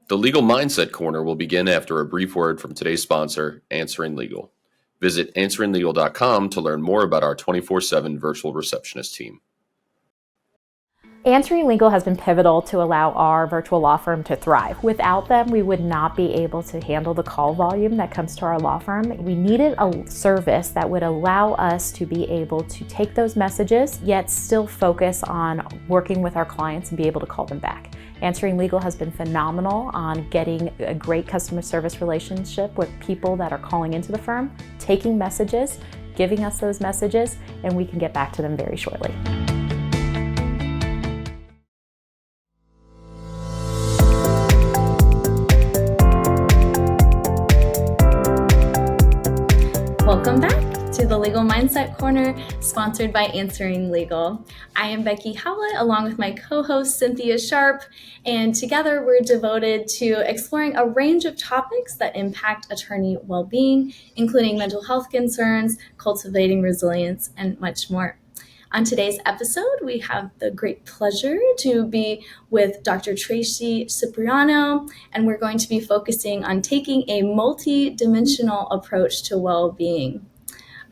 The Legal Mindset Corner will begin after a brief word from today's sponsor, Answering Legal. Visit answeringlegal.com to learn more about our 24/7 virtual receptionist team. Answering Legal has been pivotal to allow our virtual law firm to thrive. Without them, we would not be able to handle the call volume that comes to our law firm. We needed a service that would allow us to be able to take those messages, yet still focus on working with our clients and be able to call them back. Answering Legal has been phenomenal on getting a great customer service relationship with people that are calling into the firm, taking messages, giving us those messages, and we can get back to them very shortly. Welcome back to the Legal Mindset Corner, sponsored by Answering Legal. I am Becky Howlett, along with my co-host Cynthia Sharp, and together we're devoted to exploring a range of topics that impact attorney well-being, including mental health concerns, cultivating resilience, and much more. On today's episode, we have the great pleasure to be with Dr. Traci Cipriano, and we're going to be focusing on taking a multidimensional approach to well-being.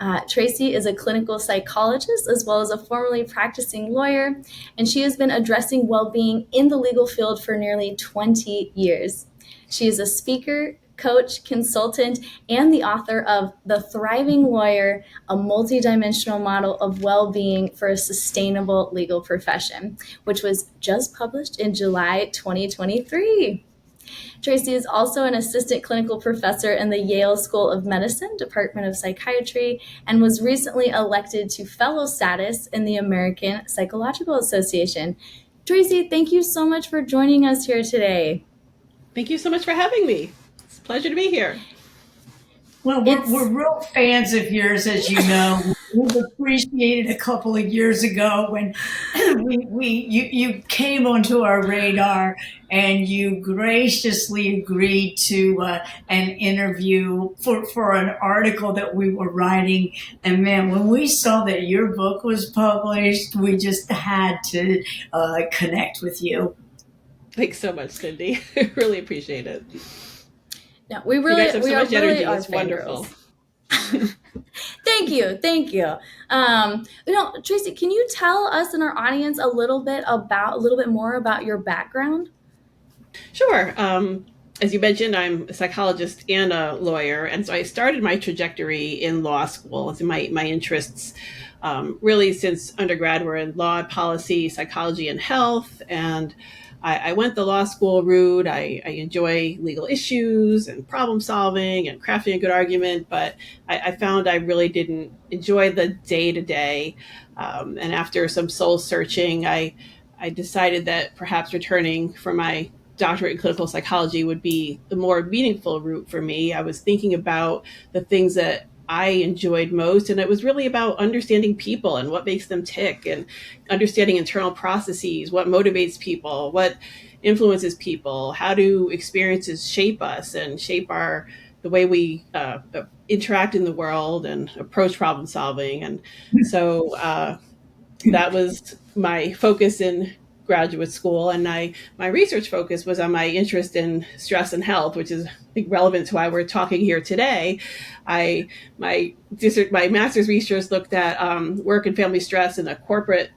Traci is a clinical psychologist as well as a formerly practicing lawyer, and she has been addressing well-being in the legal field for nearly 20 years. She is a speaker, coach, consultant, and the author of The Thriving Lawyer, a Multidimensional Model of Well-Being for a Sustainable Legal Profession, which was just published in July 2023. Traci is also an assistant clinical professor in the Yale School of Medicine, Department of Psychiatry, and was recently elected to fellow status in the American Psychological Association. Traci, thank you so much for joining us here today. Thank you so much for having me. It's a pleasure to be here. Well, we're real fans of yours, as you know. We've appreciated a couple of years ago when you came onto our radar and you graciously agreed to an interview for an article that we were writing. And man, when we saw that your book was published, we just had to connect with you. Thanks so much, Cindy. I really appreciate it. No, we really, you guys have so much energy. It's wonderful. Thank you. Traci, can you tell us and our audience a little bit more about your background? Sure. As you mentioned, I'm a psychologist and a lawyer, and so I started my trajectory in law school. So my interests, really since undergrad, were in law, policy, psychology, and health, and I went the law school route. I enjoy legal issues and problem solving and crafting a good argument, but I found I really didn't enjoy the day-to-day. And after some soul searching, I decided that perhaps returning for my doctorate in clinical psychology would be the more meaningful route for me. I was thinking about the things that I enjoyed most, and it was really about understanding people and what makes them tick, and understanding internal processes, what motivates people, what influences people, how do experiences shape us and shape the way we interact in the world and approach problem solving. And so that was my focus in graduate school, and my research focus was on my interest in stress and health, which is, I think, relevant to why we're talking here today. My master's research looked at work and family stress in a corporate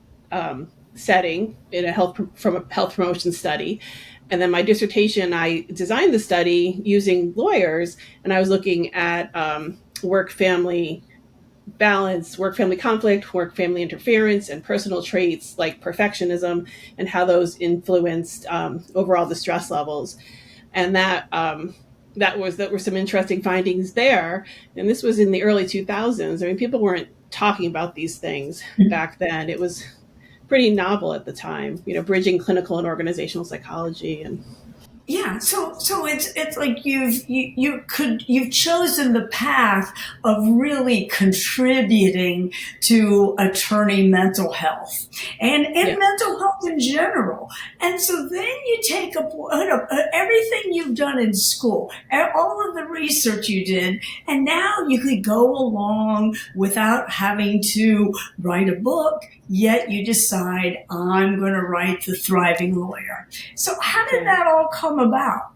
setting in a health promotion study, and then my dissertation, I designed the study using lawyers, and I was looking at work-family balance, work-family conflict, work-family interference, and personal traits like perfectionism, and how those influenced overall the stress levels. And that were some interesting findings there. And this was in the early 2000s. I mean, people weren't talking about these things back then. It was pretty novel at the time, bridging clinical and organizational psychology. And yeah, so it's like you've chosen the path of really contributing to attorney mental health and mental health in general. And so then you take up everything you've done in school, all of the research you did, and now you could go along without having to write a book, yet you decide, I'm going to write The Thriving Lawyer. So how did that all come about?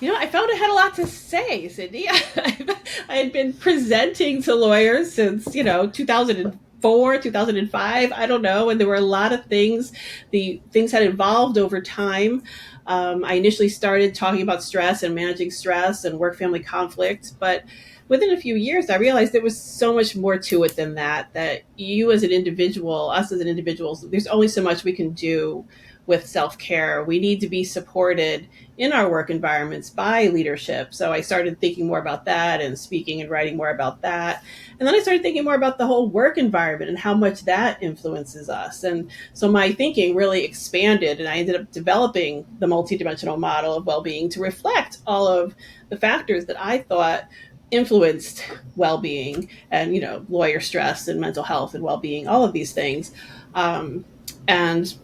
I felt I had a lot to say, Cindy. I had been presenting to lawyers since, 2004, 2005, I don't know. And there were a lot of things. The things had evolved over time. I initially started talking about stress and managing stress and work-family conflict. But within a few years, I realized there was so much more to it than that you as an individual, us as an individual, there's only so much we can do with self-care. We need to be supported in our work environments by leadership. So I started thinking more about that and speaking and writing more about that. And then I started thinking more about the whole work environment and how much that influences us. And so my thinking really expanded, and I ended up developing the multidimensional model of well-being to reflect all of the factors that I thought influenced well-being and, lawyer stress and mental health and well-being, all of these things. And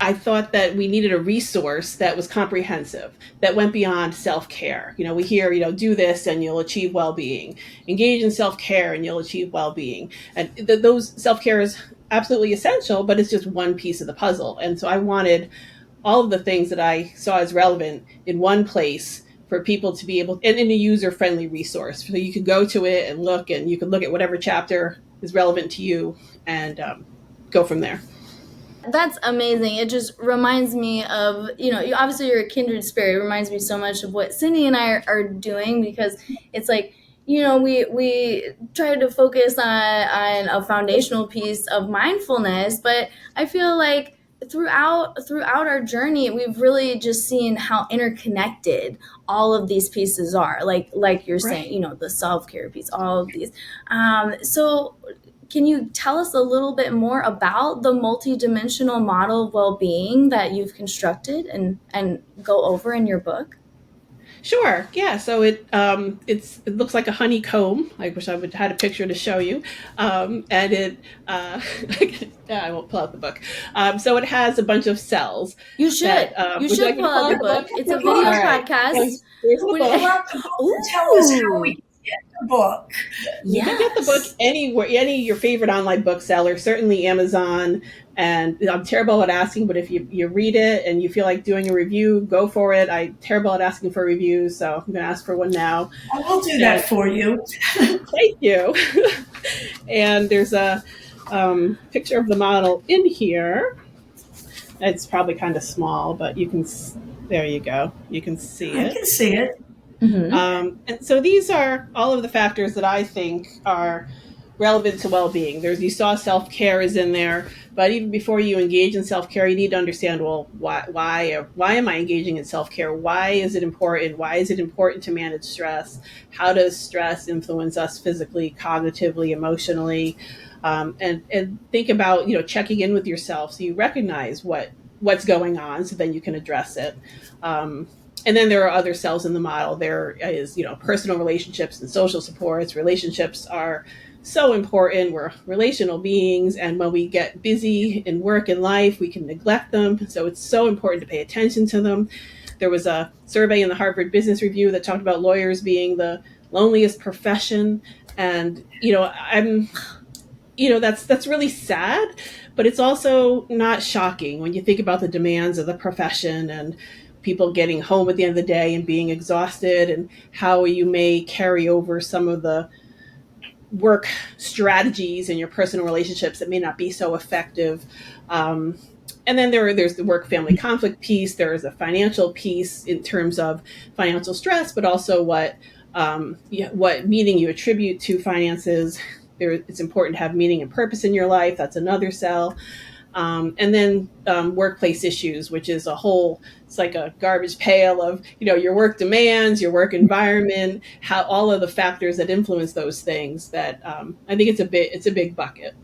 I thought that we needed a resource that was comprehensive, that went beyond self-care. We hear, do this and you'll achieve well-being. Engage in self-care and you'll achieve well-being. And those self-care is absolutely essential, but it's just one piece of the puzzle. And so I wanted all of the things that I saw as relevant in one place for people to be able, and in a user-friendly resource. So you could go to it and look at whatever chapter is relevant to you and go from there. That's amazing. It just reminds me of, obviously you're a kindred spirit. It reminds me so much of what Cindy and I are doing, because it's like, we try to focus on a foundational piece of mindfulness, but I feel like throughout our journey, we've really just seen how interconnected all of these pieces are. Like you're saying, the self-care piece, all of these. So can you tell us a little bit more about the multidimensional model of well-being that you've constructed and go over in your book? Sure. Yeah. So it looks like a honeycomb. I wish I would had a picture to show you. And it I won't pull out the book. So it has a bunch of cells. You should. You should pull out the book. It's a video podcast. Here's the book. Tell us how we get the book. You can get the book anywhere, any your favorite online bookseller, certainly Amazon. And I'm terrible at asking, but if you read it and you feel like doing a review, go for it. I'm terrible at asking for reviews, so I'm going to ask for one now. I will do that for you. Thank you. And there's a picture of the model in here. It's probably kind of small, but there you go. You can see it. I can see it. Mm-hmm. And so these are all of the factors that I think are relevant to well-being. You saw self-care is in there, but even before you engage in self-care, you need to understand, well, why am I engaging in self-care? Why is it important? Why is it important to manage stress? How does stress influence us physically, cognitively, emotionally? And think about, checking in with yourself so you recognize what's going on, so then you can address it. And then there are other cells in the model. There is, personal relationships and social supports. Relationships are so important. We're relational beings, and when we get busy in work and life, we can neglect them. So it's so important to pay attention to them. There was a survey in the Harvard Business Review that talked about lawyers being the loneliest profession, and that's really sad, but it's also not shocking when you think about the demands of the profession and people getting home at the end of the day and being exhausted, and how you may carry over some of the work strategies in your personal relationships that may not be so effective. And then there's the work-family conflict piece. There is a financial piece in terms of financial stress, but also what meaning you attribute to finances. It's important to have meaning and purpose in your life. That's another cell. And then workplace issues, which is it's like a garbage pail of, your work demands, your work environment, how all of the factors that influence those things that I think it's a big bucket.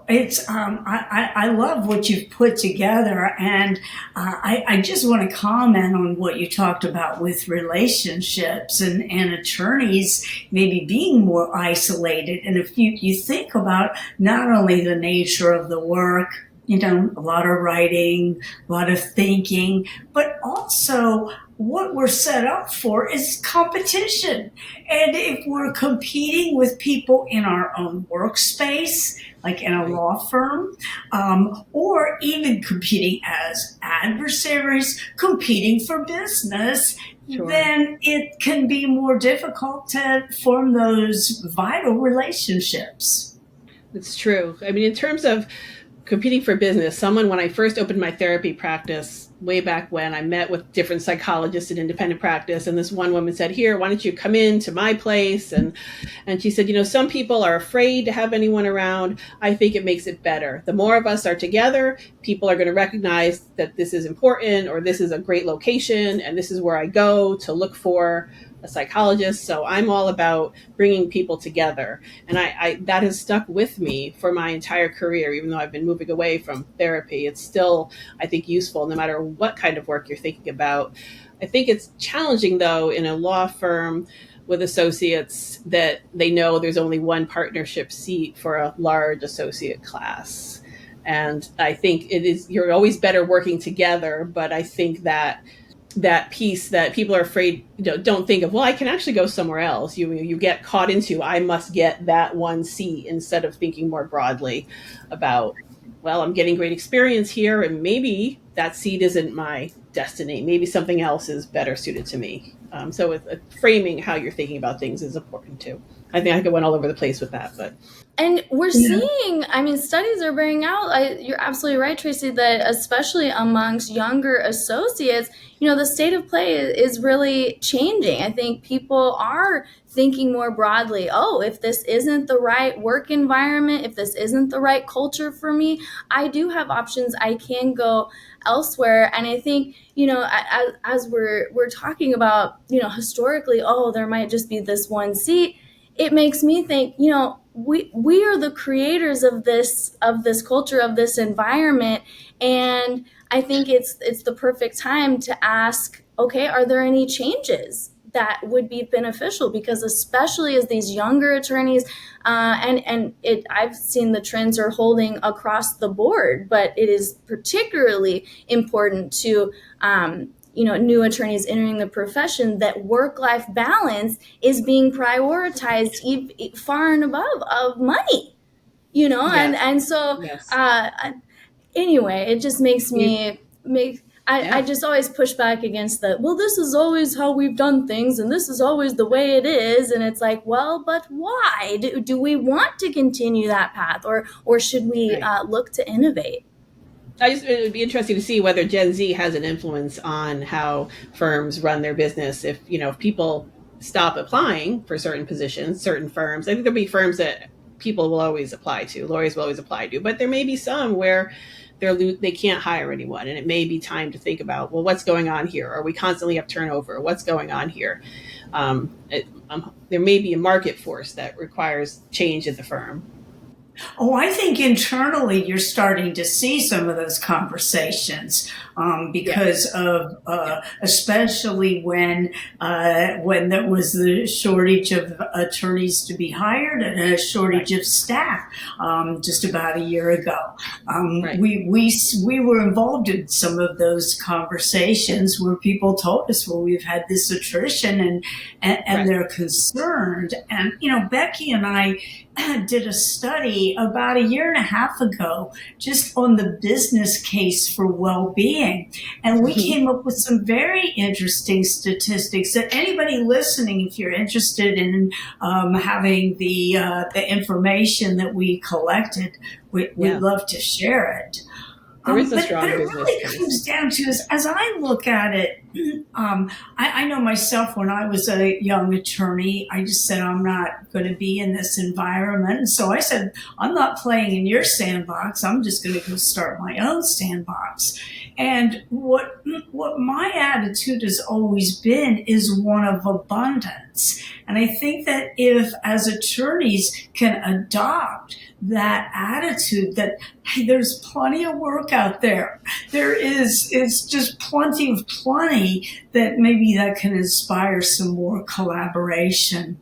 I love what you've put together, and I just want to comment on what you talked about with relationships and attorneys maybe being more isolated. And if you think about not only the nature of the work, a lot of writing, a lot of thinking, but also what we're set up for is competition. And if we're competing with people in our own workspace, like in a law firm, or even competing as adversaries, competing for business, Sure. then it can be more difficult to form those vital relationships. It's true. I mean, in terms of competing for business, when I first opened my therapy practice way back when, I met with different psychologists in independent practice. And this one woman said, here, why don't you come into my place? And she said, some people are afraid to have anyone around. I think it makes it better. The more of us are together, people are going to recognize that this is important, or this is a great location, and this is where I go to look for a psychologist. So I'm all about bringing people together. And I that has stuck with me for my entire career, even though I've been moving away from therapy. It's still, I think, useful no matter what kind of work you're thinking about. I think it's challenging, though, in a law firm with associates that they know there's only one partnership seat for a large associate class. And I think you're always better working together. But I think that piece that people are afraid, don't think of, well, I can actually go somewhere else. You get caught into, I must get that one seat, instead of thinking more broadly about, well, I'm getting great experience here, and maybe that seat isn't my destiny. Maybe something else is better suited to me. So with framing how you're thinking about things is important too. I think I went all over the place with that, but. And we're seeing, studies are bearing out, you're absolutely right, Traci, that especially amongst younger associates, the state of play is really changing. I think people are thinking more broadly, if this isn't the right work environment, if this isn't the right culture for me, I do have options. I can go elsewhere. And I think, as we're talking about, historically, there might just be this one seat. It makes me think, we are the creators of this culture, of this environment. And I think it's the perfect time to ask, okay, are there any changes that would be beneficial? Because especially as these younger attorneys, I've seen the trends are holding across the board, but it is particularly important to new attorneys entering the profession, that work-life balance is being prioritized far and above of money, Yes. and so Yes. Anyway, it just makes me I just always push back against this is always how we've done things, and this is always the way it is. And it like, well, but why? Do we want to continue that path, or should we look to innovate? It would be interesting to see whether Gen Z has an influence on how firms run their business. If people stop applying for certain positions, certain firms, I think there'll be firms that people will always apply to, lawyers will always apply to, but there may be some where they can't hire anyone, and it may be time to think about, well, what's going on here? Are we constantly have turnover? What's going on here? There may be a market force that requires change at the firm. Oh, I think internally you're starting to see some of those conversations because of especially when there was the shortage of attorneys to be hired and a shortage of staff just about a year ago. We were involved in some of those conversations where people told us, well, we've had this attrition and they're concerned. And, Becky and I did a study about a year and a half ago just on the business case for well-being. And we came up with some very interesting statistics that anybody listening, if you're interested in having the information that we collected, we'd love to share it. There is a strong but it business really case. comes down to, as I look at it, I know myself when I was a young attorney, I just said, I'm not going to be in this environment. And so I said, I'm not playing in your sandbox. I'm just going to go start my own sandbox. And what my attitude has always been is one of abundance. And I think that if as attorneys can adopt that attitude that, hey, there's plenty of work out there. It's just plenty of plenty, that maybe that can inspire some more collaboration.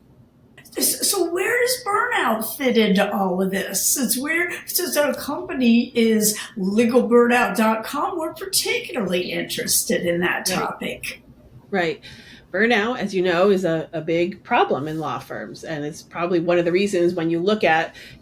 So where does burnout fit into all of this? Since our company is legalburnout.com, we're particularly interested in that topic. Right. Burnout, as you know, is a big problem in law firms. And it's probably one of the reasons when you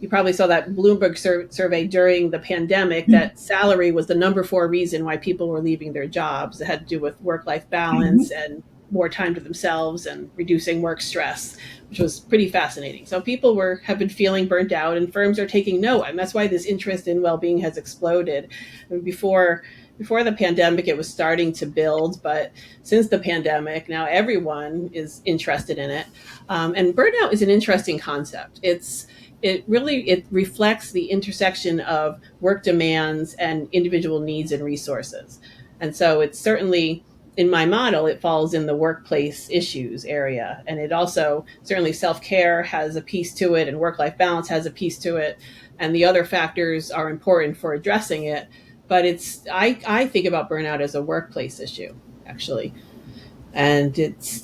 probably saw that Bloomberg survey during the pandemic, that salary was the number 4 reason why people were leaving their jobs. It had to do with work-life balance and more time to themselves and reducing work stress, which was pretty fascinating. So people have been feeling burnt out, and firms are taking note. And that's why this interest in well-being has exploded. I mean, before the pandemic, it was starting to build, but since the pandemic, now everyone is interested in it. And burnout is an interesting concept. It reflects the intersection of work demands and individual needs and resources. And so it's certainly, in my model, it falls in the workplace issues area. And it also, certainly self-care has a piece to it, and work-life balance has a piece to it. And the other factors are important for addressing it. But I think about burnout as a workplace issue, actually. And it's,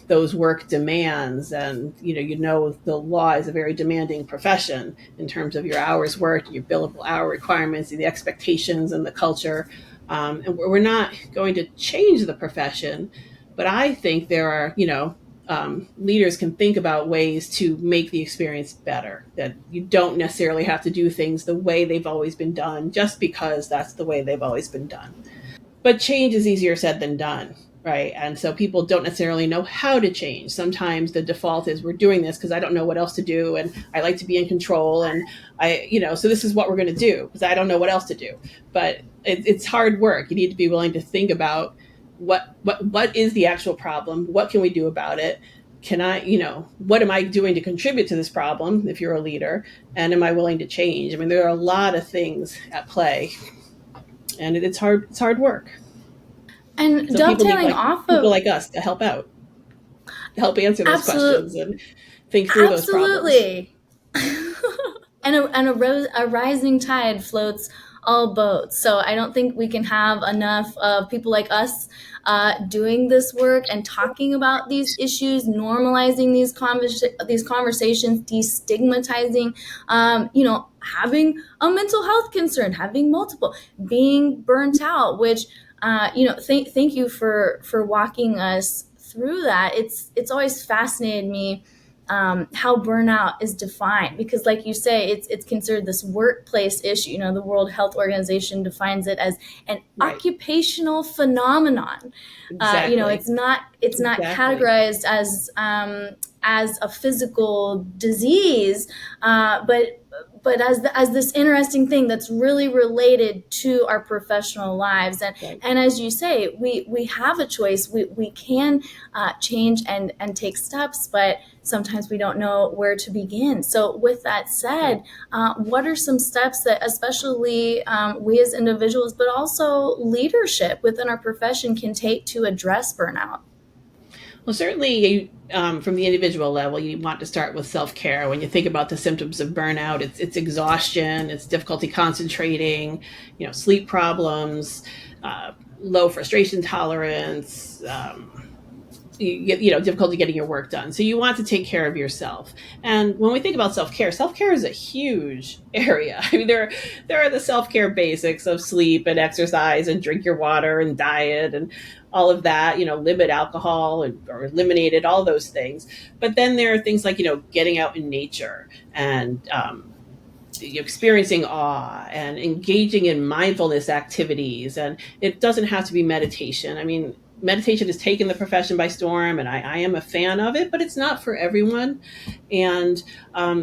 those work demands, and, the law is a very demanding profession in terms of your hours worked, your billable hour requirements, the expectations and the culture. And we're not going to change the profession, but I think there are, leaders can think about ways to make the experience better, that you don't necessarily have to do things the way they've always been done just because that's the way they've always been done. But change is easier said than done, right? And so people don't necessarily know how to change. Sometimes the default is, we're doing this because I don't know what else to do, and I like to be in control, and so this is what we're going to do because I don't know what else to do. But it's hard work. You need to be willing to think about what is the actual problem? What can we do about it? What am I doing to contribute to this problem if you're a leader? And am I willing to change? I mean, there are a lot of things at play, and it's hard work. And so dovetailing people like us to help out, to help answer those questions and think through those problems. And a rising tide floats all boats. So I don't think we can have enough of people like us doing this work and talking about these issues, normalizing these conversations, destigmatizing, having a mental health concern, having multiple, being burnt out, which, thank you for walking us through that. It's always fascinated me how burnout is defined, because like you say, it's considered this workplace issue. The World Health Organization defines it as an occupational phenomenon. Exactly. It's not categorized as a physical disease, but as this interesting thing that's really related to our professional lives. And as you say, we have a choice. We can change and take steps, but sometimes we don't know where to begin. So with that said, what are some steps that especially we as individuals, but also leadership within our profession can take to address burnout? Well, certainly from the individual level, you want to start with self-care. When you think about the symptoms of burnout, it's exhaustion, it's difficulty concentrating, sleep problems, low frustration tolerance, difficulty getting your work done. So you want to take care of yourself. And when we think about self-care is a huge area. I mean, there are the self-care basics of sleep and exercise and drink your water and diet and all of that, limit alcohol or eliminate it, all those things. But then there are things like, getting out in nature and experiencing awe and engaging in mindfulness activities. And it doesn't have to be meditation. I mean, meditation has taken the profession by storm, and I am a fan of it, but it's not for everyone. And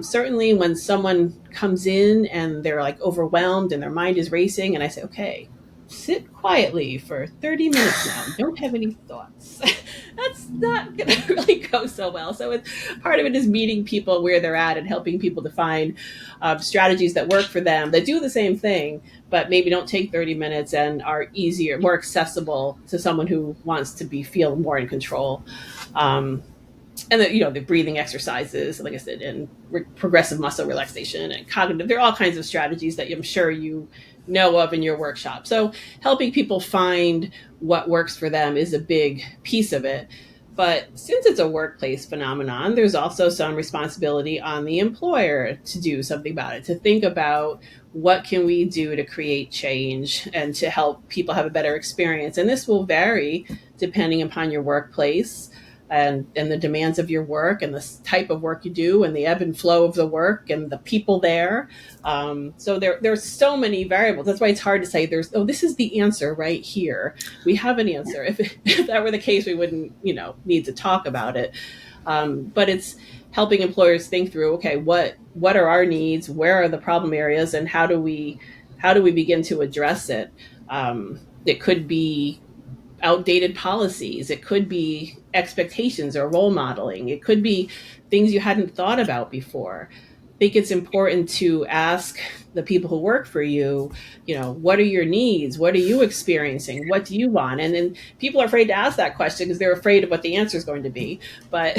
certainly when someone comes in and they're like overwhelmed and their mind is racing, and I say, okay, sit quietly for 30 minutes now. Don't have any thoughts. That's not going to really go so well. So part of it is meeting people where they're at and helping people to find strategies that work for them, that do the same thing, but maybe don't take 30 minutes and are easier, more accessible to someone who wants to feel more in control. And the breathing exercises, like I said, and progressive muscle relaxation and cognitive, there are all kinds of strategies that I'm sure you know of in your workshop. So helping people find what works for them is a big piece of it. But since it's a workplace phenomenon, there's also some responsibility on the employer to do something about it, to think about what can we do to create change and to help people have a better experience. And this will vary depending upon your workplace and the demands of your work and the type of work you do and the ebb and flow of the work and the people there. So there's so many variables. That's why it's hard to say this is the answer right here. We have an answer. If that were the case, we wouldn't, need to talk about it. But it's helping employers think through, okay, what are our needs? Where are the problem areas? And how do we begin to address it? It could be outdated policies. It could be expectations or role modeling. It could be things you hadn't thought about before. I think it's important to ask the people who work for you, what are your needs? What are you experiencing? What do you want? And then people are afraid to ask that question because they're afraid of what the answer is going to be. But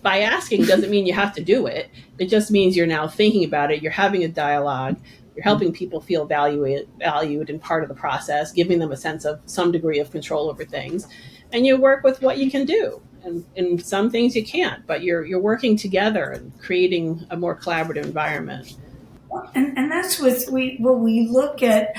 by asking doesn't mean you have to do it. It just means you're now thinking about it. You're having a dialogue. You're helping people feel valued and part of the process, giving them a sense of some degree of control over things. And you work with what you can do. And some things you can't, but you're working together and creating a more collaborative environment. And that's what we look at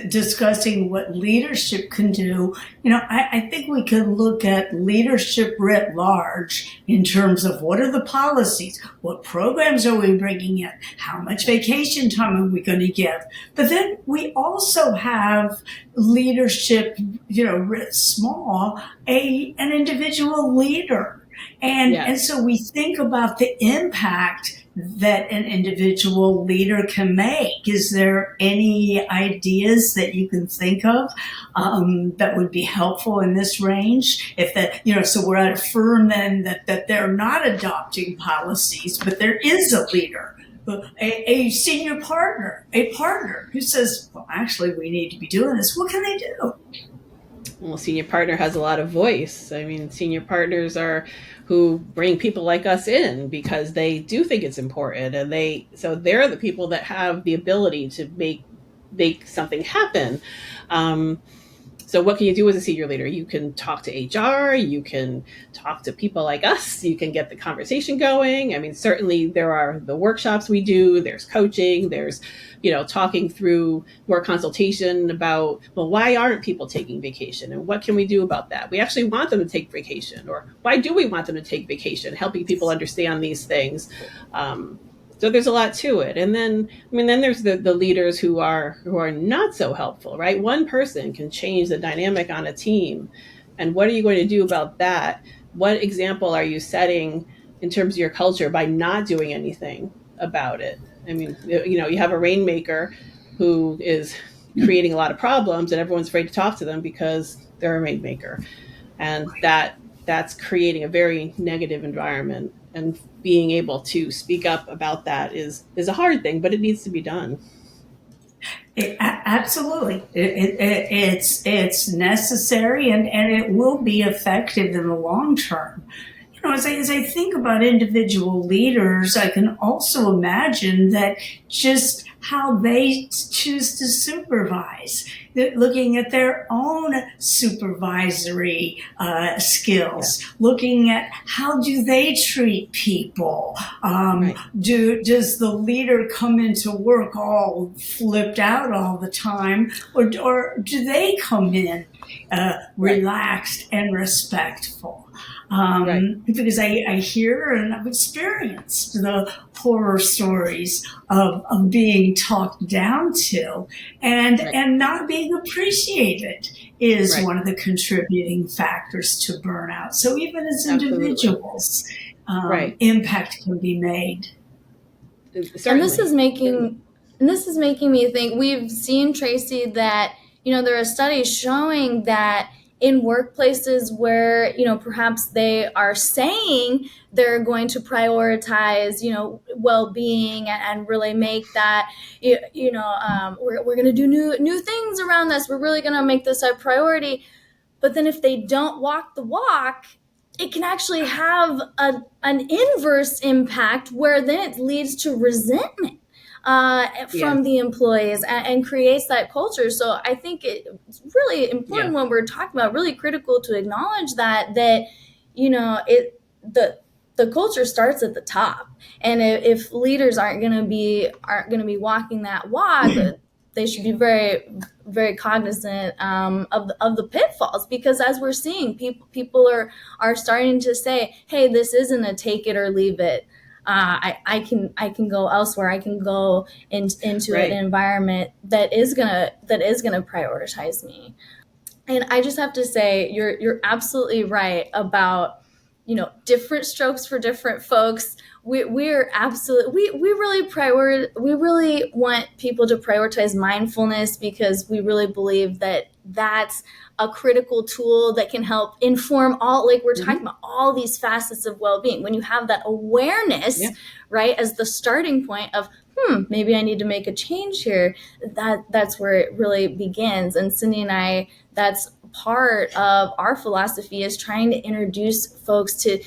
discussing what leadership can do. I think we can look at leadership writ large in terms of what are the policies, what programs are we bringing in, how much vacation time are we going to give. But then we also have leadership, writ small, an individual leader. And so we think about the impact that an individual leader can make. Is there any ideas that you can think of that would be helpful in this range? If that, so we're at a firm then that they're not adopting policies, but there is a leader, a senior partner, a partner who says, well, actually, we need to be doing this. What can they do? Well, senior partner has a lot of voice. I mean, senior partners are who bring people like us in because they do think it's important, and they're the people that have the ability to make something happen. So what can you do as a senior leader? You can talk to HR, you can talk to people like us, you can get the conversation going. I mean, certainly there are the workshops we do, there's coaching, there's, talking through more consultation about, well, why aren't people taking vacation and what can we do about that? We actually want them to take vacation, or why do we want them to take vacation? Helping people understand these things. So there's a lot to it. And then there's the leaders who are not so helpful, right? One person can change the dynamic on a team. And what are you going to do about that? What example are you setting in terms of your culture by not doing anything about it? I mean, you have a rainmaker who is creating a lot of problems and everyone's afraid to talk to them because they're a rainmaker. And that's creating a very negative environment. And being able to speak up about that is a hard thing, but it needs to be done. Absolutely. It's necessary and it will be effective in the long term. As I think about individual leaders, I can also imagine that just how they choose to supervise, looking at their own supervisory skills, looking at how do they treat people. Does the leader come into work all flipped out all the time, or do they come in relaxed and respectful? Because I hear and I've experienced the horror stories of being talked down to and not being appreciated is one of the contributing factors to burnout. So even as individuals, impact can be made. Certainly. And this is making me think, we've seen, Traci, that, there are studies showing that in workplaces where, perhaps they are saying they're going to prioritize, well-being and really make that, we're going to do new things around this. We're really going to make this a priority. But then if they don't walk the walk, it can actually have an inverse impact where then it leads to resentment. from the employees and creates that culture. So I think it's really important when we're talking about, really critical to acknowledge that the culture starts at the top. And if leaders aren't going to be walking that walk, they should be very, very cognizant of the pitfalls, because as we're seeing, people are starting to say, hey, this isn't a take it or leave it. I can go elsewhere. I can go into an environment that is gonna prioritize me. And I just have to say, you're absolutely right about, different strokes for different folks. We really want people to prioritize mindfulness, because we really believe that that's a critical tool that can help inform all, like we're talking about, all these facets of well-being. When you have that awareness, right, as the starting point of, maybe I need to make a change here, that's where it really begins. And Cindy and I, that's part of our philosophy, is trying to introduce folks to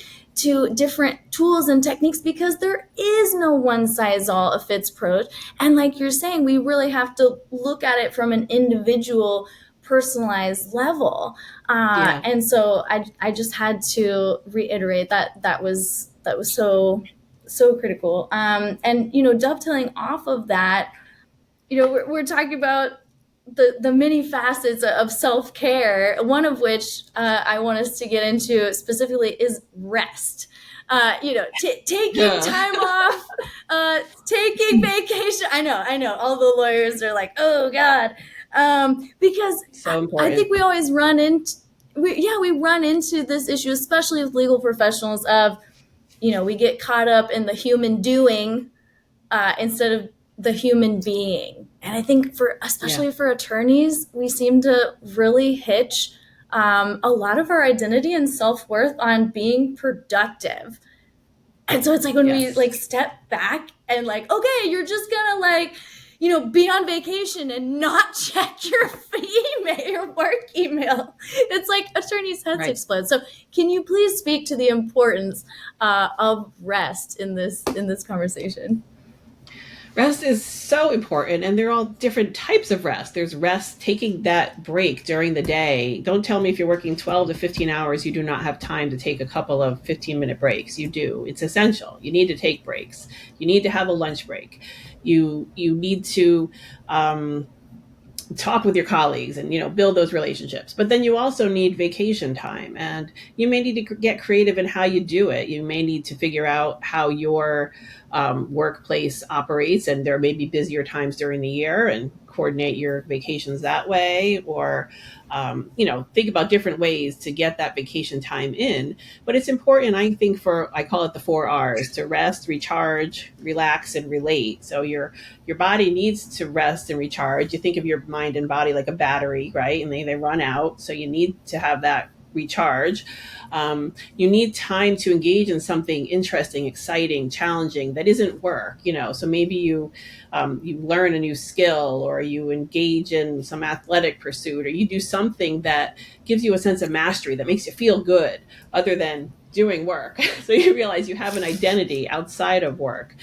different tools and techniques, because there is no one size all fits approach. And like you're saying, we really have to look at it from an individual, personalized level. And so I just had to reiterate that was so critical. And, dovetailing off of that, we're talking about the many facets of self-care, one of which I want us to get into specifically is rest. Taking time off, taking vacation. I know. All the lawyers are like, oh God, because so I think we always run into this issue, especially with legal professionals, of, we get caught up in the human doing instead of the human being. And I think especially for attorneys, we seem to really hitch a lot of our identity and self-worth on being productive. And so it's like when we step back and okay, you're just gonna be on vacation and not check your work email. It's like attorneys' heads explode. So can you please speak to the importance of rest in this conversation? Rest is so important, and they're all different types of rest. There's rest, taking that break during the day. Don't tell me if you're working 12 to 15 hours, you do not have time to take a couple of 15-minute breaks. You do. It's essential. You need to take breaks. You need to have a lunch break. You need to talk with your colleagues and, build those relationships. But then you also need vacation time, and you may need to get creative in how you do it. You may need to figure out how your workplace operates, and there may be busier times during the year, and coordinate your vacations that way, or think about different ways to get that vacation time in. But it's important, I think, I call it the 4 R's: to rest, recharge, relax, and relate. So your body needs to rest and recharge. You think of your mind and body like a battery, right? And they run out. So you need to have that recharge. You need time to engage in something interesting, exciting, challenging that isn't work. So maybe you learn a new skill, or you engage in some athletic pursuit, or you do something that gives you a sense of mastery, that makes you feel good, other than doing work. So you realize you have an identity outside of work.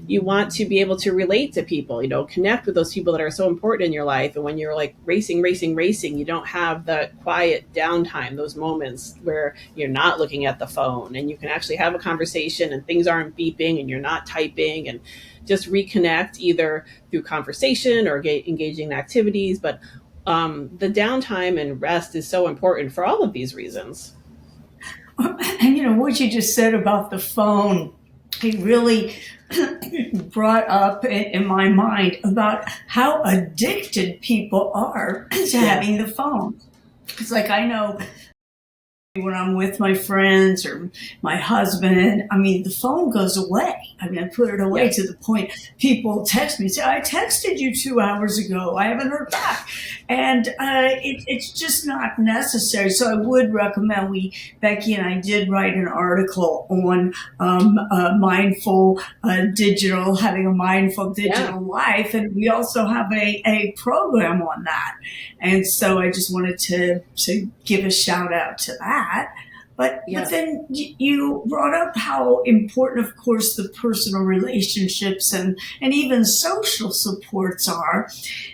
You want to be able to relate to people, connect with those people that are so important in your life. And when you're racing, you don't have the quiet downtime, those moments where you're not looking at the phone, and you can actually have a conversation and things aren't beeping and you're not typing, and just reconnect either through conversation or engaging in activities. But the downtime and rest is so important for all of these reasons. And what you just said about the phone, it really brought up in my mind about how addicted people are to having the phone. It's like, I know when I'm with my friends or my husband, the phone goes away. I put it away to the point people text me, say, I texted you 2 hours ago. I haven't heard back. And it's just not necessary. So I would recommend, Becky and I did write an article on mindful digital, having a mindful digital life. And we also have a program on that. And so I just wanted to give a shout out to that. But then you brought up how important, of course, the personal relationships and even social supports are.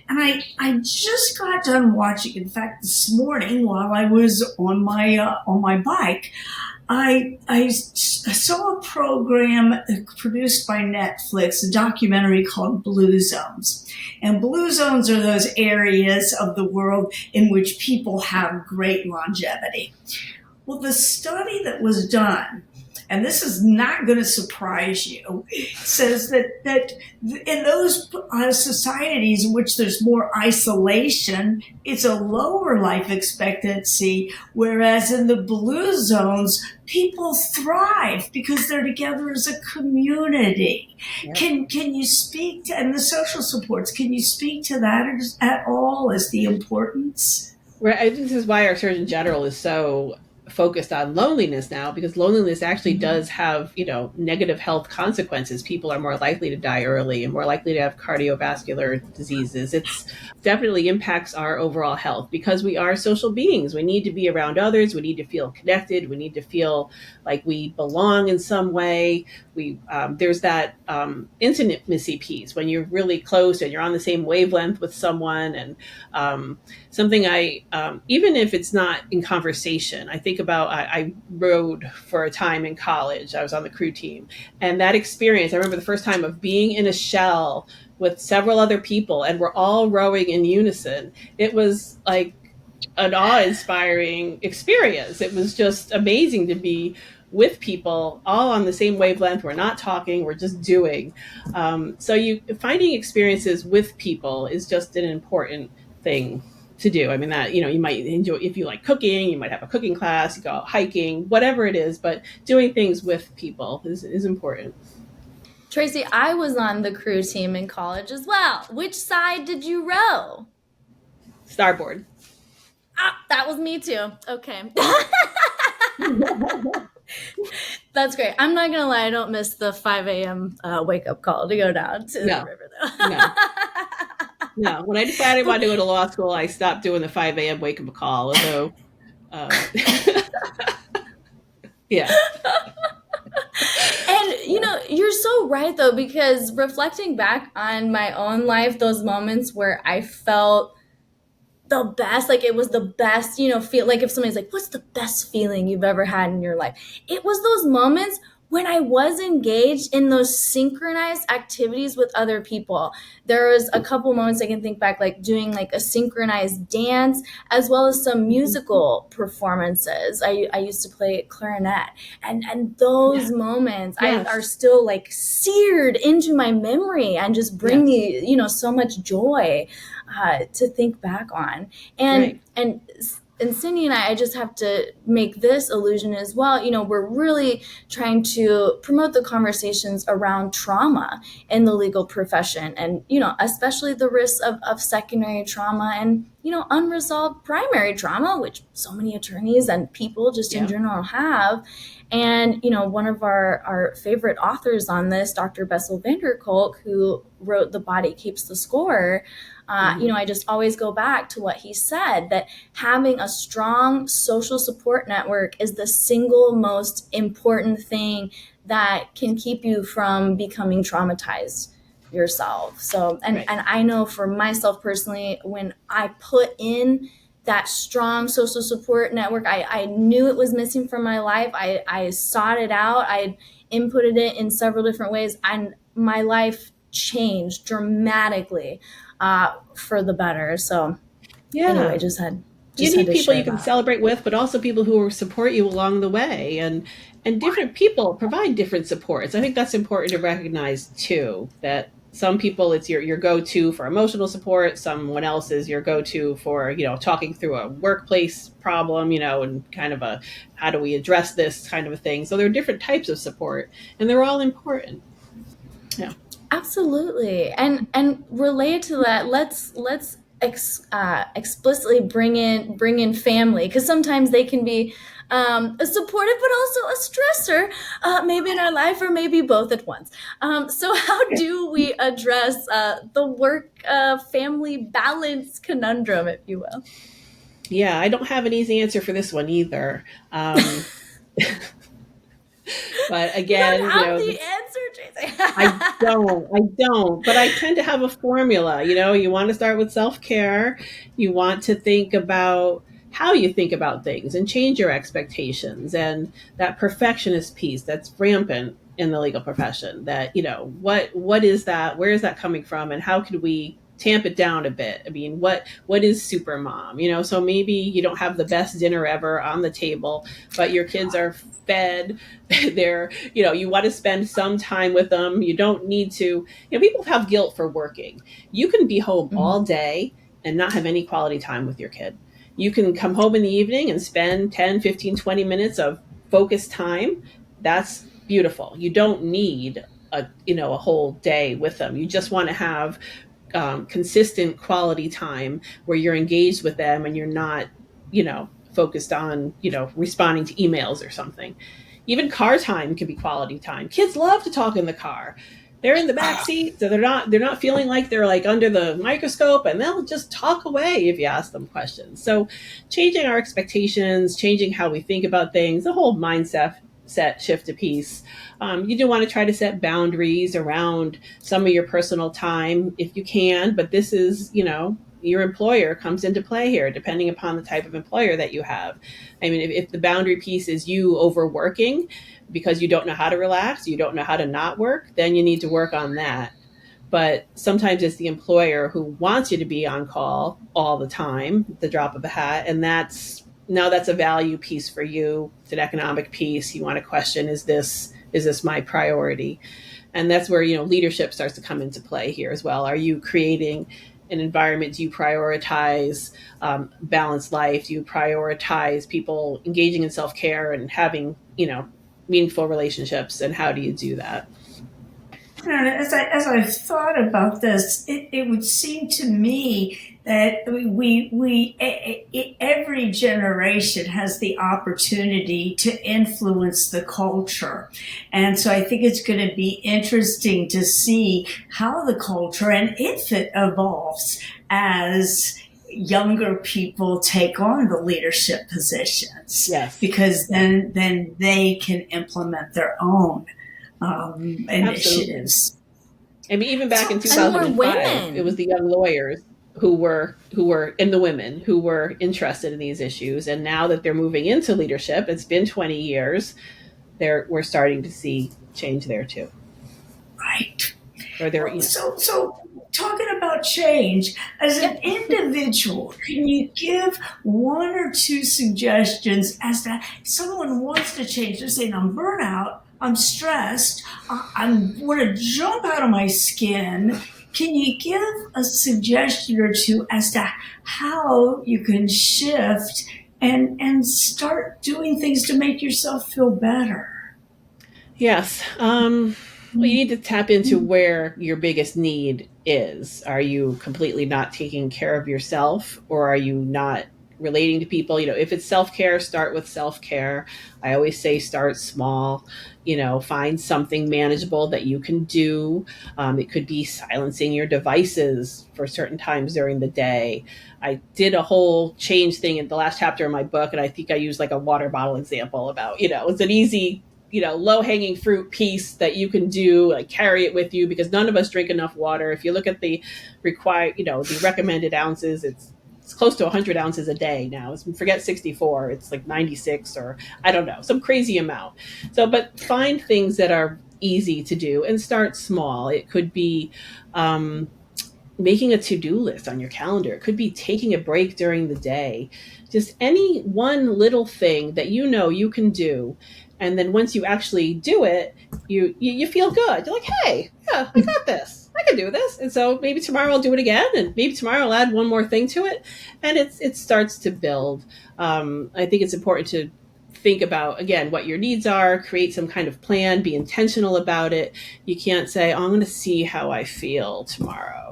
And I just got done watching. In fact, this morning while I was on my bike, I saw a program produced by Netflix, a documentary called Blue Zones. And blue zones are those areas of the world in which people have great longevity. Well, the study that was done, and this is not going to surprise you, says that in those societies in which there's more isolation, it's a lower life expectancy, whereas in the blue zones, people thrive because they're together as a community. Yep. Can you speak to, and the social supports, can you speak to that at all as the importance? Right. I think this is why our Surgeon General is so focused on loneliness now, because loneliness actually does have, negative health consequences. People are more likely to die early and more likely to have cardiovascular diseases. It's definitely impacts our overall health because we are social beings. We need to be around others. We need to feel connected. We need to feel like we belong in some way. There's that intimacy piece when you're really close and you're on the same wavelength with someone. And something even if it's not in conversation, I think about, I rowed for a time in college. I was on the crew team. And that experience, I remember the first time of being in a shell with several other people and we're all rowing in unison. It was like an awe-inspiring experience. It was just amazing to be with people all on the same wavelength. We're not talking, we're just doing. So finding experiences with people is just an important thing to do. I mean, that, you might enjoy, if you like cooking, you might have a cooking class, you go out hiking, whatever it is, but doing things with people is important. Traci, I was on the crew team in college as well. Which side did you row? Starboard. That was me too. Okay. That's great. I'm not going to lie. I don't miss the 5 a.m. Wake up call to go down to the river though. No. When I decided I wanted to go to law school, I stopped doing the 5 a.m. wake up call. Although, yeah. And, you're so right, though, because reflecting back on my own life, those moments where I felt the best, like it was the best, feel like if somebody's like, what's the best feeling you've ever had in your life? It was those moments when I was engaged in those synchronized activities with other people. There was a couple moments I can think back, like doing like a synchronized dance, as well as some musical performances. I used to play clarinet, and those moments are still like seared into my memory and just bring me, so much joy to think back on. And Cindy and I just have to make this allusion as well. We're really trying to promote the conversations around trauma in the legal profession and, especially the risks of secondary trauma and, unresolved primary trauma, which so many attorneys and people just in general have. And, one of our favorite authors on this, Dr. Bessel van der Kolk, who wrote The Body Keeps the Score, I just always go back to what he said, that having a strong social support network is the single most important thing that can keep you from becoming traumatized yourself. So, and I know for myself personally, when I put in that strong social support network, I knew it was missing from my life. I sought it out. I inputted it in several different ways, and my life changed dramatically for the better. So anyway, you need people you can celebrate with, but also people who will support you along the way, and different people provide different supports. I think that's important to recognize too, that some people it's your go-to for emotional support, someone else is your go-to for, talking through a workplace problem, and kind of a how do we address this kind of a thing. So there are different types of support, and they're all important. Yeah. Absolutely. And related to that, let's explicitly bring in family, because sometimes they can be a supportive but also a stressor, maybe in our life, or maybe both at once. So how do we address the work family balance conundrum, if you will? Yeah, I don't have an easy answer for this one either. But You again, don't have the answer, Traci. I don't, but I tend to have a formula. You want to start with self-care. You want to think about how you think about things and change your expectations, and that perfectionist piece that's rampant in the legal profession. That, what is that? Where is that coming from? And how could we tamp it down a bit? I mean, what is super mom? So maybe you don't have the best dinner ever on the table, but your kids are fed. They're, you want to spend some time with them. You don't need to, people have guilt for working. You can be home all day and not have any quality time with your kid. You can come home in the evening and spend 10, 15, 20 minutes of focused time. That's beautiful. You don't need a whole day with them. You just want to have consistent quality time where you're engaged with them and you're not, focused on, responding to emails or something. Even car time can be quality time. Kids love to talk in the car. They're in the back seat, so they're not feeling like they're like under the microscope, and they'll just talk away if you ask them questions. So changing our expectations, changing how we think about things, the whole mindset shift a piece. You do want to try to set boundaries around some of your personal time if you can, but this is, your employer comes into play here, depending upon the type of employer that you have. I mean, if the boundary piece is you overworking because you don't know how to relax, you don't know how to not work, then you need to work on that. But sometimes it's the employer who wants you to be on call all the time, the drop of a hat, and that's a value piece for you. It's an economic piece. You want to question, is this my priority? And that's where, leadership starts to come into play here as well. Are you creating an environment? Do you prioritize balanced life? Do you prioritize people engaging in self-care and having, meaningful relationships? And how do you do that? As I've thought about this, it would seem to me that every generation has the opportunity to influence the culture. And so I think it's going to be interesting to see how the culture and if it evolves as younger people take on the leadership positions. Yes. Because then they can implement their own initiatives. I mean, even back in 2005, it was the young lawyers who were and the women who were interested in these issues. And now that they're moving into leadership, it's been 20 years, we're starting to see change there too. Right. Or So talking about change, as an individual, can you give one or two suggestions as to someone wants to change? They're saying, I'm burnout, I'm stressed, I want to jump out of my skin. Can you give a suggestion or two as to how you can shift and start doing things to make yourself feel better? Yes. Well, you need to tap into where your biggest need is. Are you completely not taking care of yourself, or are you not relating to people? If it's self-care, start with self-care. I always say start small. Find something manageable that you can do. It could be silencing your devices for certain times during the day. I did a whole change thing in the last chapter of my book, and I think I used like a water bottle example about, it's an easy, low-hanging fruit piece that you can do, like carry it with you, because none of us drink enough water. If you look at the required, the recommended ounces, it's close to 100 ounces a day now. Forget 64. It's like 96 or I don't know, some crazy amount. So, but find things that are easy to do and start small. It could be making a to-do list on your calendar. It could be taking a break during the day. Just any one little thing that you can do. And then once you actually do it, you feel good. You're like, hey, yeah, I got this. I can do this. And so maybe tomorrow I'll do it again. And maybe tomorrow I'll add one more thing to it. And it starts to build. I think it's important to think about, again, what your needs are, create some kind of plan, be intentional about it. You can't say, I'm going to see how I feel tomorrow.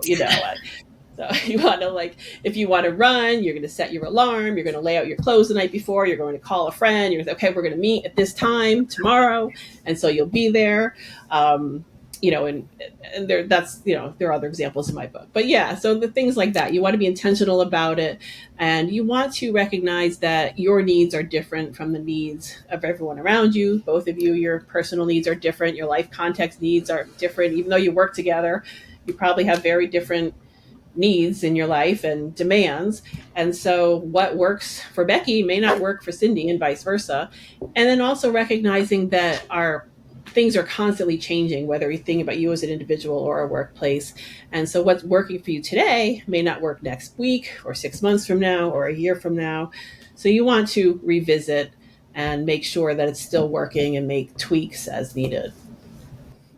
So you want to, if you want to run, you're going to set your alarm. You're going to lay out your clothes the night before. You're going to call a friend. You're going to say, okay, we're going to meet at this time tomorrow. And so you'll be there. and there are other examples in my book, but yeah, so the things like that, you want to be intentional about it, and you want to recognize that your needs are different from the needs of everyone around you. Both of you, your personal needs are different, your life context needs are different. Even though you work together, you probably have very different needs in your life and demands. And so what works for Becky may not work for Cindy, and vice versa. And then also recognizing that our things are constantly changing, whether you think about you as an individual or a workplace. And so what's working for you today may not work next week or 6 months from now or a year from now. So you want to revisit and make sure that it's still working and make tweaks as needed.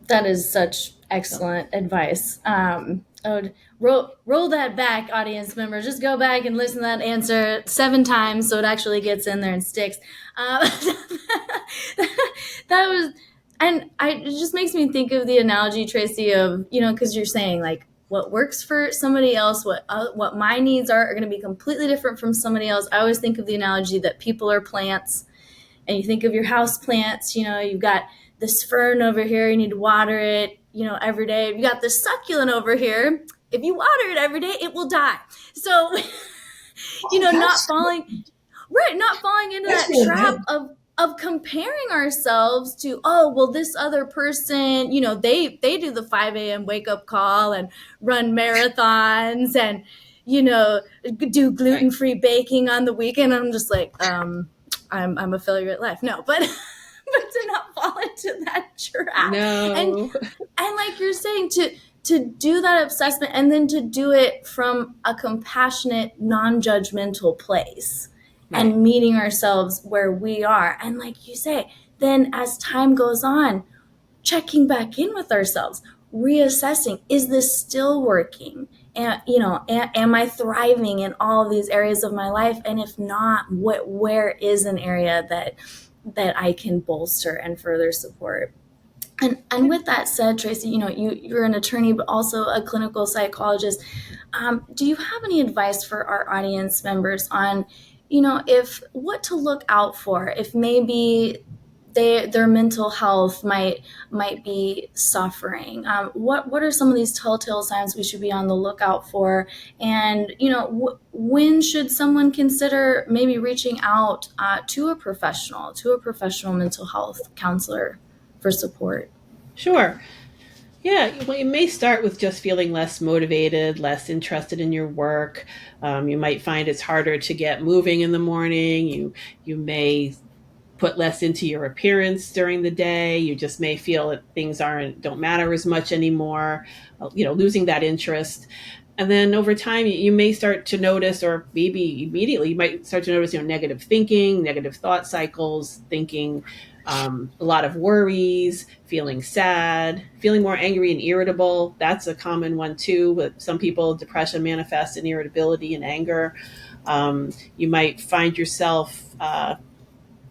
That is such excellent advice. I would roll that back, audience members. Just go back and listen to that answer 7 times so it actually gets in there and sticks. That was, and it just makes me think of the analogy, Traci, of, because you're saying like what works for somebody else, what my needs are going to be completely different from somebody else. I always think of the analogy that people are plants, and you think of your house plants. You've got this fern over here, you need to water it, every day. You got this succulent over here. If you water it every day, it will die. So, not falling into that trap of comparing ourselves to, this other person, they do the 5 a.m. wake up call and run marathons and, do gluten-free baking on the weekend. I'm just like, I'm a failure at life. No, but to not fall into that trap. No. And like you're saying, to do that assessment and then to do it from a compassionate, non-judgmental place. Right. And meeting ourselves where we are. And like you say, then as time goes on, checking back in with ourselves, reassessing, is this still working? And, am I thriving in all of these areas of my life? And if not, where is an area that I can bolster and further support? And with that said, Traci, you're an attorney, but also a clinical psychologist. Do you have any advice for our audience members on, if what to look out for, if maybe their mental health might be suffering? What are some of these telltale signs we should be on the lookout for? And, when should someone consider maybe reaching out to a professional mental health counselor for support? Sure. Yeah, well, you may start with just feeling less motivated, less interested in your work. You might find it's harder to get moving in the morning. You may put less into your appearance during the day. You just may feel that things don't matter as much anymore, losing that interest. And then over time, you may start to notice, or maybe immediately, you might start to notice, negative thinking, negative thought cycles, thinking a lot of worries, feeling sad, feeling more angry and irritable. That's a common one too. But some people, depression manifests in irritability and anger. You might find yourself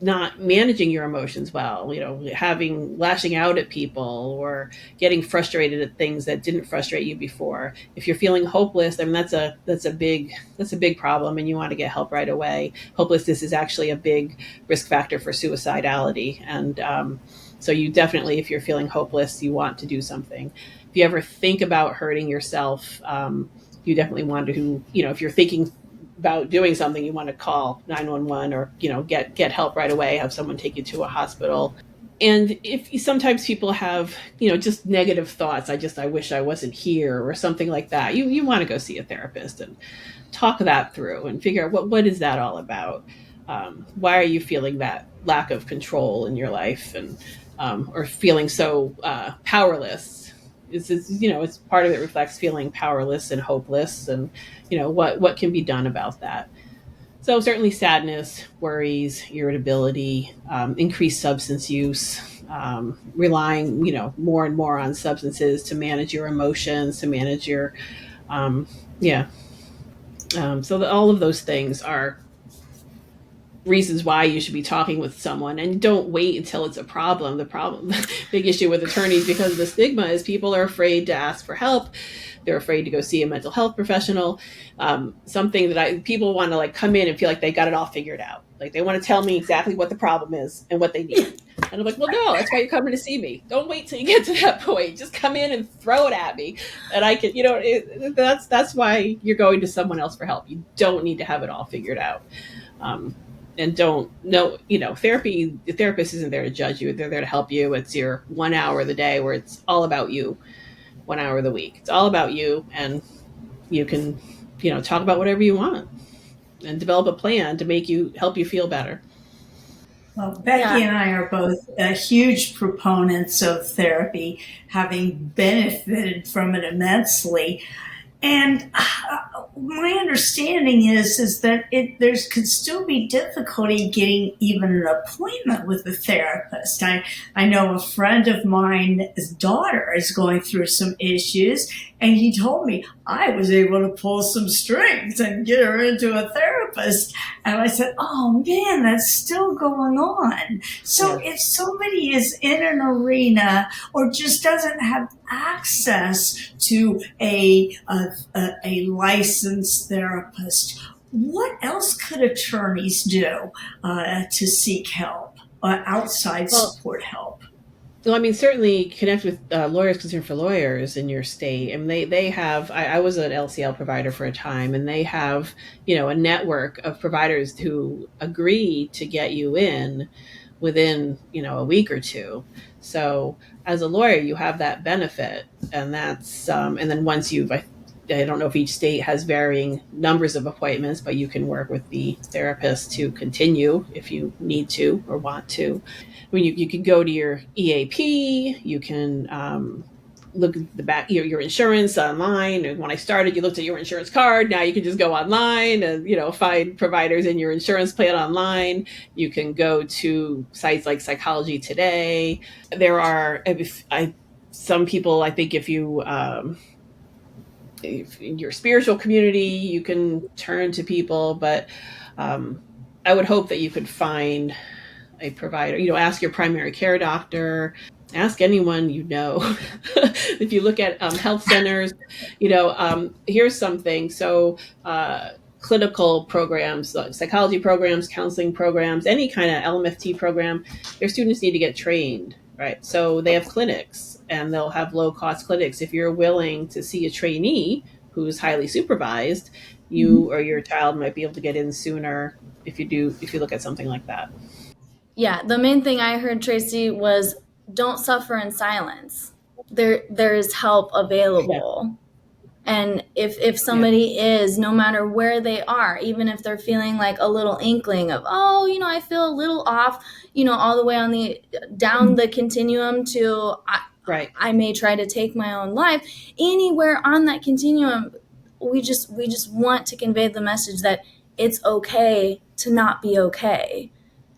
not managing your emotions well, lashing out at people or getting frustrated at things that didn't frustrate you before. If you're feeling hopeless, that's a big problem, and you want to get help right away. Hopelessness is actually a big risk factor for suicidality. And so you definitely, if you're feeling hopeless, you want to do something. If you ever think about hurting yourself, you definitely want to, if you're thinking about doing something, you want to call 911 or, get help right away, have someone take you to a hospital. And if sometimes people have, just negative thoughts, I wish I wasn't here or something like that, you want to go see a therapist and talk that through and figure out what is that all about? Why are you feeling that lack of control in your life and or feeling so powerless? It's part of it reflects feeling powerless and hopeless, and what can be done about that. So certainly sadness, worries, irritability, increased substance use, relying more and more on substances to manage your emotions, to manage your so all of those things are reasons why you should be talking with someone, and don't wait until it's a problem. The big issue with attorneys, because of the stigma, is people are afraid to ask for help. They're afraid to go see a mental health professional. Something that people want to come in and feel like they got it all figured out. Like they want to tell me exactly what the problem is and what they need. And I'm like, well, no, that's why you're coming to see me. Don't wait till you get to that point. Just come in and throw it at me. And I can, that's why you're going to someone else for help. You don't need to have it all figured out. And therapy, the therapist isn't there to judge you. They're there to help you. It's your 1 hour of the day where it's all about you, 1 hour of the week. It's all about you. And you can, talk about whatever you want and develop a plan to help you feel better. Well, Becky and I are both huge proponents of therapy, having benefited from it immensely. And my understanding is that there could still be difficulty getting even an appointment with a therapist. I know a friend of mine's daughter is going through some issues, and he told me I was able to pull some strings and get her into a therapist. And I said, oh man, that's still going on. So if somebody is in an arena or just doesn't have access to a licensed therapist, what else could attorneys do to seek help, outside support help? Well, I mean, certainly connect with Lawyers Concerned for Lawyers in your state. And they have, I was an LCL provider for a time, and they have, a network of providers who agree to get you in within, a week or two. So as a lawyer, you have that benefit. And that's, and then once I don't know if each state has varying numbers of appointments, but you can work with the therapist to continue if you need to or want to. I mean, you can go to your EAP, you can look at the back, your insurance online. And when I started, you looked at your insurance card. Now you can just go online and, find providers in your insurance plan online. You can go to sites like Psychology Today. There are, some people, I think if in your spiritual community, you can turn to people, but I would hope that you could find a provider, ask your primary care doctor, ask anyone if you look at health centers, here's something. So clinical programs, psychology programs, counseling programs, any kind of LMFT program, their students need to get trained, right? So they have clinics, and they'll have low-cost clinics. If you're willing to see a trainee who's highly supervised, you or your child might be able to get in sooner if you look at something like that. Yeah, the main thing I heard, Traci, was don't suffer in silence. There is help available. Yeah. And if somebody is, no matter where they are, even if they're feeling like a little inkling of, I feel a little off, all the way on down the continuum to, I may try to take my own life. Anywhere on that continuum, we just want to convey the message that it's okay to not be okay.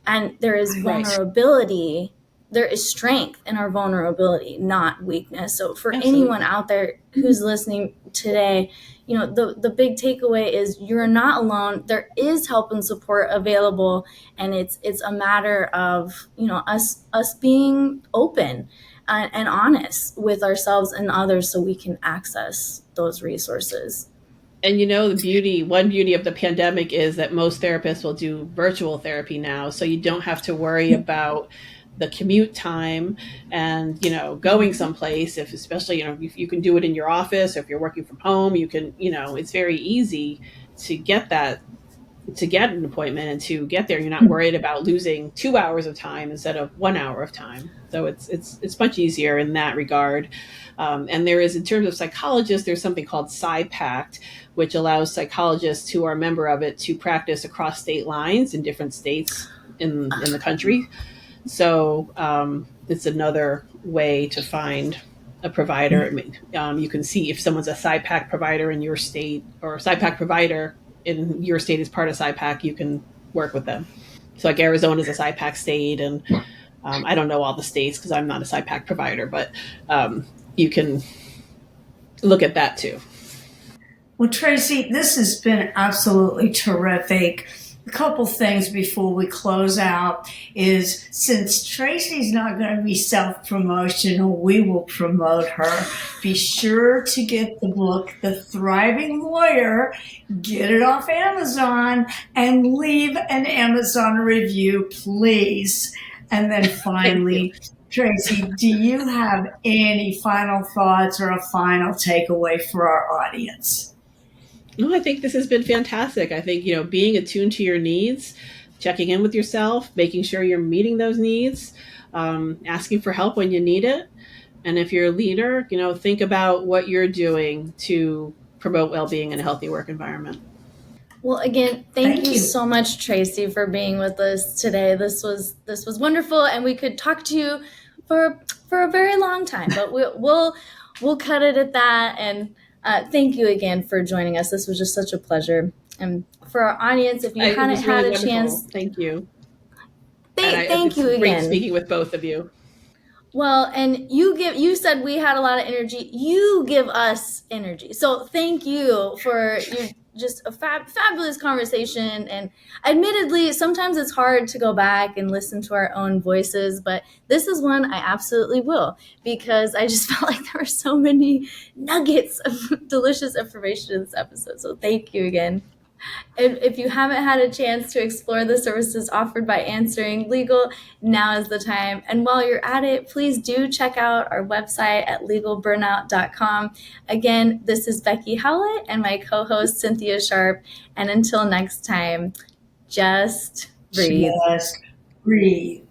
And there is vulnerability, there is strength in our vulnerability, not weakness. So for anyone out there who's listening today, the big takeaway is you're not alone. There is help and support available, and it's a matter of us being open and honest with ourselves and others so we can access those resources. And one beauty of the pandemic is that most therapists will do virtual therapy now, so you don't have to worry about the commute time and going someplace. Especially if you can do it in your office, or if you're working from home, you can it's very easy to get an appointment and to get there. You're not worried about losing 2 hours of time instead of 1 hour of time. So it's much easier in that regard. And there is, in terms of psychologists, there's something called PsyPact, which allows psychologists who are a member of it to practice across state lines in different states in the country. So it's another way to find a provider. You can see if someone's a PsyPact provider in your state, or a PsyPact provider in your state is part of PsyPact, you can work with them. So like Arizona is a PsyPact state, and I don't know all the states because I'm not a PsyPact provider, but you can look at that too. Well, Traci, this has been absolutely terrific. A couple things before we close out is, since Traci's not going to be self-promotional, we will promote her. Be sure to get the book, The Thriving Lawyer, get it off Amazon, and leave an Amazon review, please. And then finally, Traci, do you have any final thoughts or a final takeaway for our audience? No, I think this has been fantastic. I think, being attuned to your needs, checking in with yourself, making sure you're meeting those needs, asking for help when you need it. And if you're a leader, think about what you're doing to promote well-being in a healthy work environment. Well, again, thank you so much, Traci, for being with us today. This was wonderful, and we could talk to you for a very long time, but we'll cut it at that. And thank you again for joining us. This was just such a pleasure. And for our audience, if you hadn't had a chance, thank you. Thank you again. Great speaking with both of you. Well, and you said we had a lot of energy. You give us energy. So thank you for just a fabulous conversation. And admittedly, sometimes it's hard to go back and listen to our own voices, but this is one I absolutely will, because I just felt like there were so many nuggets of delicious information in this episode. So thank you again. If you haven't had a chance to explore the services offered by Answering Legal, now is the time. And while you're at it, please do check out our website at legalburnout.com. Again, this is Becky Howlett and my co-host Cynthia Sharp. And until next time, just breathe. Just breathe.